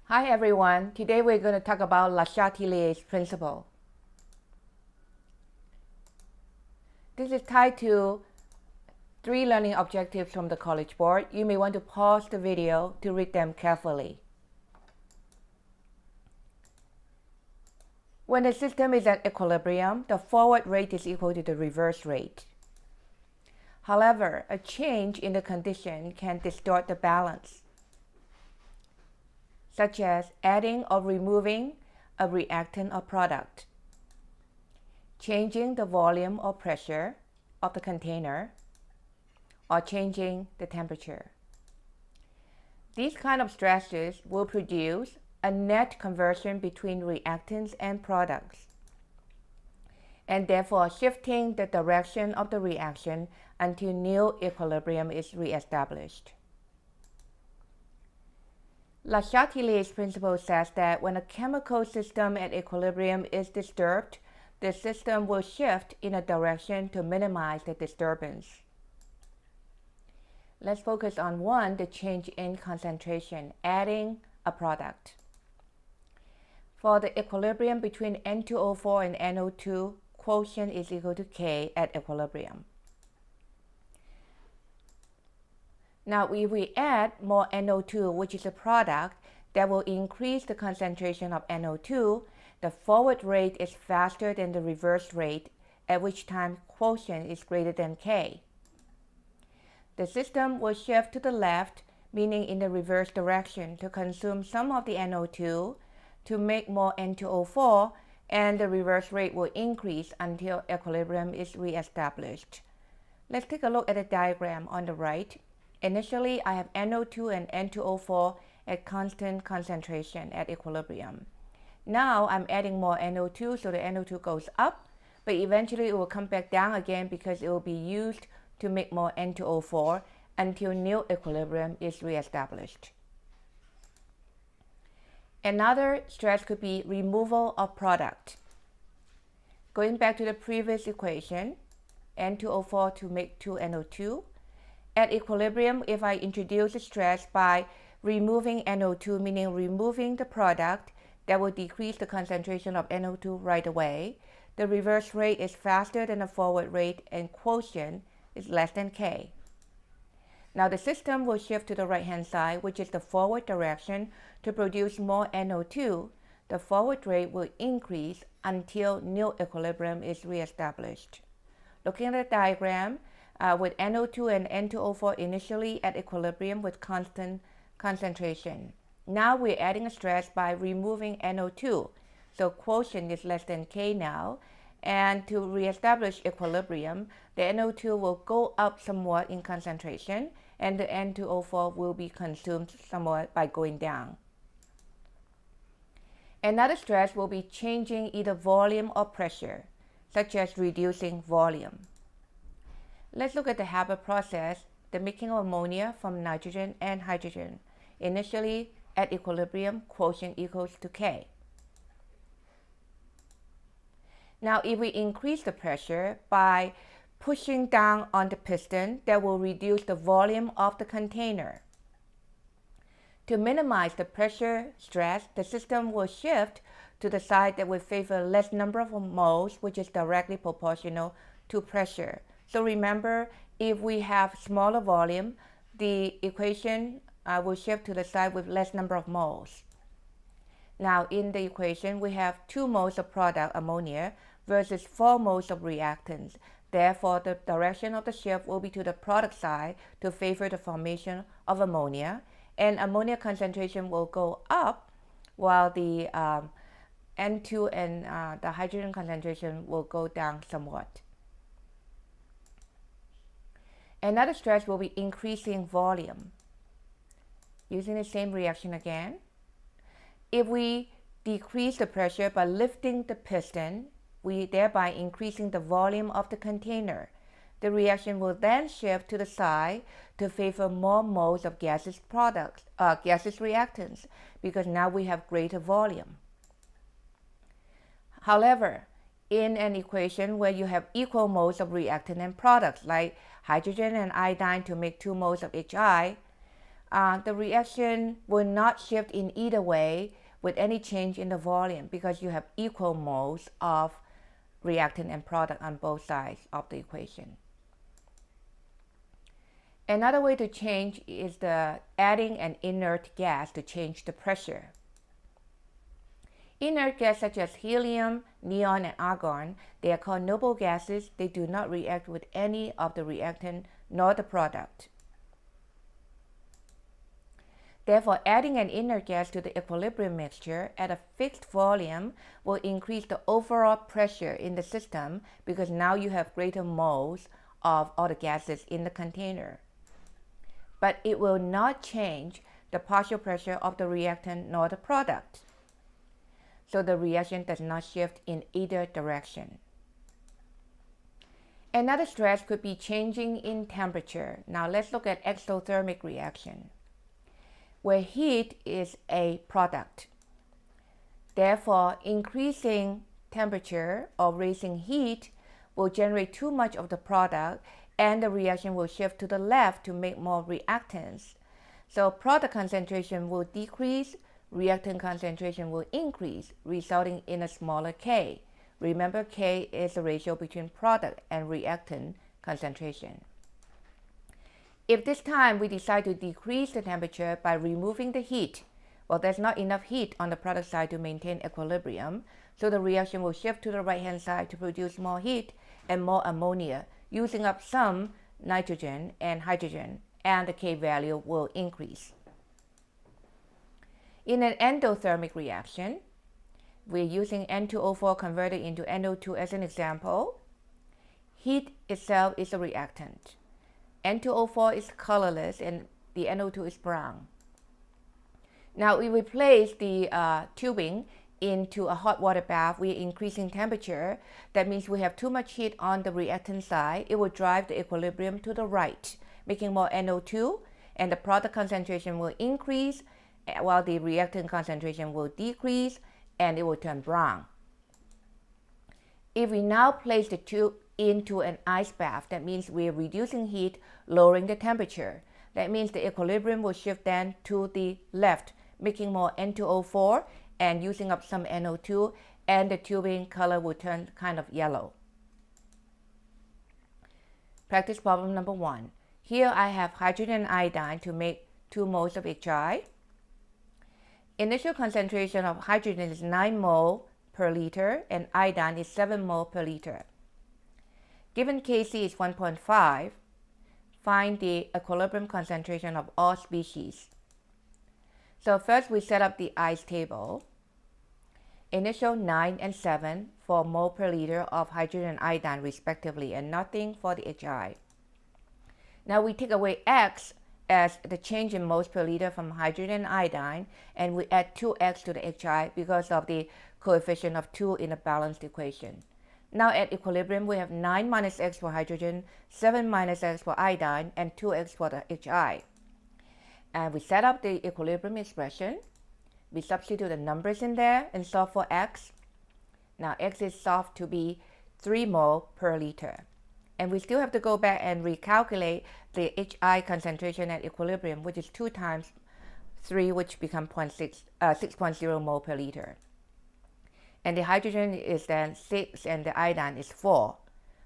Hi everyone, today we're going to talk about Châtelier's principle. This is tied to 3 learning objectives from the College Board. You may want to pause the video to read them carefully. When the system is at equilibrium, the forward rate is equal to the reverse rate. However, a change in the condition can distort the balance, such as adding or removing a reactant or product, changing the volume or pressure of the container, or changing the temperature. These kind of stresses will produce a net conversion between reactants and products, and therefore shifting the direction of the reaction until new equilibrium is reestablished. Châtelier's principle says that when a chemical system at equilibrium is disturbed, the system will shift in a direction to minimize the disturbance. Let's focus on 1, the change in concentration, adding a product. For the equilibrium between N2O4 and NO2, quotient is equal to K at equilibrium. Now, if we add more NO2, which is a product, that will increase the concentration of NO2. The forward rate is faster than the reverse rate, at which time quotient is greater than K. The system will shift to the left, meaning in the reverse direction, to consume some of the NO2 to make more N2O4, and the reverse rate will increase until equilibrium is reestablished. Let's take a look at the diagram on the right. Initially, I have NO2 and N2O4 at constant concentration at equilibrium. Now I'm adding more NO2, so the NO2 goes up, but eventually it will come back down again because it will be used to make more N2O4 until new equilibrium is reestablished. Another stress could be removal of product. Going back to the previous equation, N2O4 to make 2NO2. At equilibrium, if I introduce a stress by removing NO2, meaning removing the product, that will decrease the concentration of NO2 right away. The reverse rate is faster than the forward rate, and quotient is less than K. Now the system will shift to the right-hand side, which is the forward direction, to produce more NO2. The forward rate will increase until new equilibrium is reestablished. Looking at the diagram, with NO2 and N2O4 initially at equilibrium with constant concentration. Now we're adding a stress by removing NO2, so quotient is less than K now, and to reestablish equilibrium, the NO2 will go up somewhat in concentration, and the N2O4 will be consumed somewhat by going down. Another stress will be changing either volume or pressure, such as reducing volume. Let's look at the Haber process, the making of ammonia from nitrogen and hydrogen. Initially, at equilibrium, quotient equals to K. Now, if we increase the pressure by pushing down on the piston, that will reduce the volume of the container. To minimize the pressure stress, the system will shift to the side that will favor less number of moles, which is directly proportional to pressure. So remember, if we have smaller volume, the equation will shift to the side with less number of moles. Now in the equation, we have 2 moles of product, ammonia, versus 4 moles of reactants. Therefore, the direction of the shift will be to the product side to favor the formation of ammonia, and ammonia concentration will go up while the N2 and the hydrogen concentration will go down somewhat. Another stress will be increasing volume. Using the same reaction again. If we decrease the pressure by lifting the piston, we thereby increasing the volume of the container. The reaction will then shift to the side to favor more moles of gaseous products, gaseous reactants, because now we have greater volume. However, in an equation where you have equal moles of reactant and products, like hydrogen and iodine to make 2 moles of HI, the reaction will not shift in either way with any change in the volume because you have equal moles of reactant and product on both sides of the equation. Another way to change is adding an inert gas to change the pressure. Inert gas such as helium, neon, and argon, they are called noble gases. They do not react with any of the reactant nor the product. Therefore, adding an inert gas to the equilibrium mixture at a fixed volume will increase the overall pressure in the system because now you have greater moles of all the gases in the container. But it will not change the partial pressure of the reactant nor the product. So the reaction does not shift in either direction. Another stress could be changing in temperature. Now let's look at exothermic reaction, where heat is a product. Therefore, increasing temperature or raising heat will generate too much of the product and the reaction will shift to the left to make more reactants. So product concentration will decrease, reactant concentration will increase, resulting in a smaller K. Remember, K is the ratio between product and reactant concentration. If this time we decide to decrease the temperature by removing the heat, well, there's not enough heat on the product side to maintain equilibrium, so the reaction will shift to the right-hand side to produce more heat and more ammonia, using up some nitrogen and hydrogen, and the K value will increase. In an endothermic reaction, we're using N2O4 converted into NO2 as an example. Heat itself is a reactant. N2O4 is colorless and the NO2 is brown. Now we place the tubing into a hot water bath. We're increasing temperature. That means we have too much heat on the reactant side. It will drive the equilibrium to the right, making more NO2, and the product concentration will increase while the reactant concentration will decrease and it will turn brown. If we now place the tube into an ice bath, that means we're reducing heat, lowering the temperature. That means the equilibrium will shift then to the left, making more N2O4 and using up some NO2, and the tubing color will turn kind of yellow. Practice problem number 1. Here I have hydrogen and iodine to make 2 moles of HI. Initial concentration of hydrogen is 9 mole per liter and iodine is 7 mole per liter. Given Kc is 1.5, find the equilibrium concentration of all species. So first we set up the ice table. Initial 9 and 7 for mole per liter of hydrogen and iodine respectively, and nothing for the HI. Now we take away X as the change in moles per liter from hydrogen and iodine, and we add 2X to the HI because of the coefficient of 2 in a balanced equation. Now at equilibrium, we have 9 minus X for hydrogen, 7 minus X for iodine, and 2X for the HI. And we set up the equilibrium expression. We substitute the numbers in there and solve for X. Now X is solved to be 3 mole per liter. And we still have to go back and recalculate the HI concentration at equilibrium, which is 2 times 3, which becomes 6.0 mole per liter. And the hydrogen is then 6 and the iodine is 4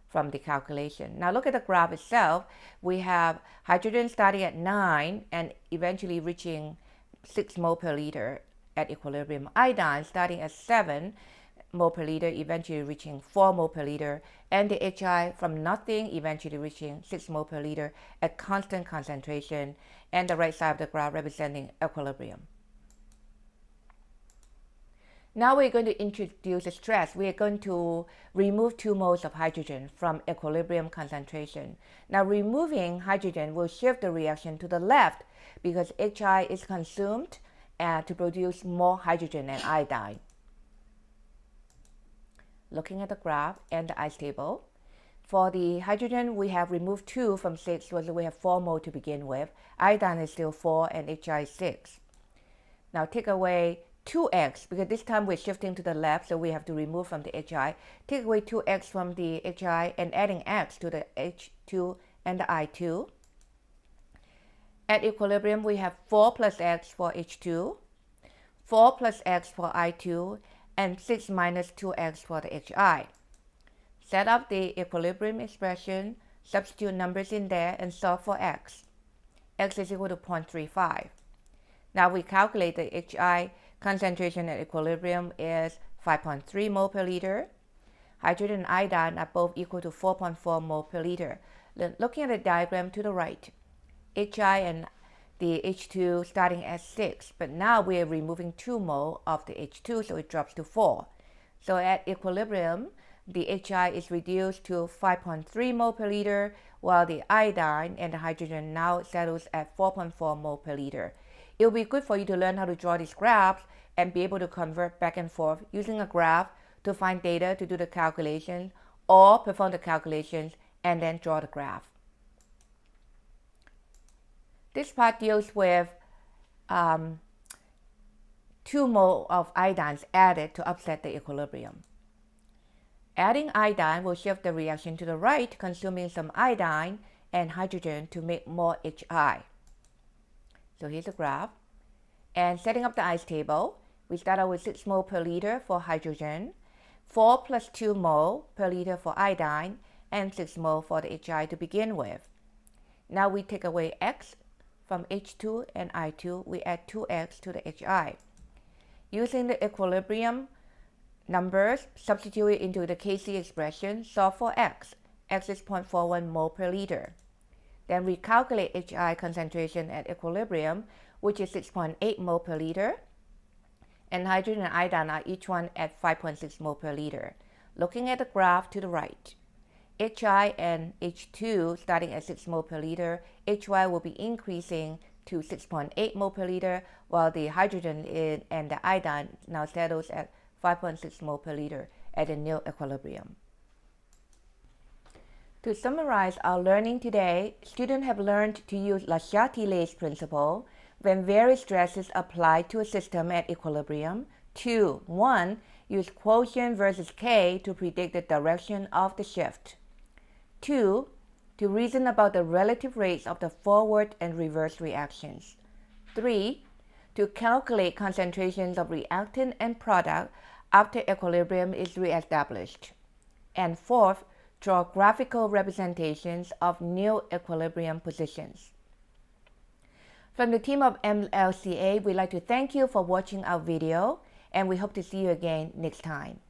from the calculation. Now look at the graph itself. We have hydrogen starting at 9 and eventually reaching 6 mole per liter at equilibrium. Iodine starting at 7 mole per liter, eventually reaching 4 mole per liter, and the HI from nothing, eventually reaching 6 mole per liter at constant concentration, and the right side of the graph representing equilibrium. Now we're going to introduce a stress. We are going to remove 2 moles of hydrogen from equilibrium concentration. Now removing hydrogen will shift the reaction to the left because HI is consumed to produce more hydrogen and iodine. Looking at the graph and the ice table, for the hydrogen we have removed 2 from 6, so we have 4 mole to begin with. Iodine is still 4 and HI is 6. Now take away 2X, because this time we're shifting to the left, so we have to remove from the HI. Take away 2X from the HI and adding X to the H2 and the I2. At equilibrium, we have 4 plus x for H2, 4 plus x for I2, and 6 minus 2x for the HI. Set up the equilibrium expression, substitute numbers in there, and solve for x. X is equal to 0.35. Now we calculate the HI concentration at equilibrium is 5.3 mole per liter. Hydrogen and iodine are both equal to 4.4 mole per liter. Looking at the diagram to the right, HI and the H2 starting at 6, but now we are removing 2 mole of the H2, so it drops to 4. So at equilibrium, the HI is reduced to 5.3 mole per liter, while the iodine and the hydrogen now settles at 4.4 mole per liter. It will be good for you to learn how to draw these graphs and be able to convert back and forth using a graph to find data to do the calculation, or perform the calculations and then draw the graph. This part deals with 2 mole of iodines added to upset the equilibrium. Adding iodine will shift the reaction to the right, consuming some iodine and hydrogen to make more HI. So here's the graph. And setting up the ice table, we start out with 6 mole per liter for hydrogen, 4 plus 2 mole per liter for iodine, and 6 mole for the HI to begin with. Now we take away x from H2 and I2, we add 2x to the HI. Using the equilibrium numbers, substitute it into the Kc expression, solve for x. X is 0.41 mole per liter. Then we calculate HI concentration at equilibrium, which is 6.8 mole per liter. And hydrogen and iodine are each one at 5.6 mole per liter. Looking at the graph to the right, HI and H2 starting at 6 mole per liter, HY will be increasing to 6.8 mole per liter, while the hydrogen and the iodine now settles at 5.6 mole per liter at a nil equilibrium. To summarize our learning today, students have learned to use Châtelier's principle when various stresses apply to a system at equilibrium. 2. 1. Use quotient versus K to predict the direction of the shift. 2. To reason about the relative rates of the forward and reverse reactions. 3. To calculate concentrations of reactant and product after equilibrium is reestablished. And 4th, draw graphical representations of new equilibrium positions. From the team of MLCA, we'd like to thank you for watching our video, and we hope to see you again next time.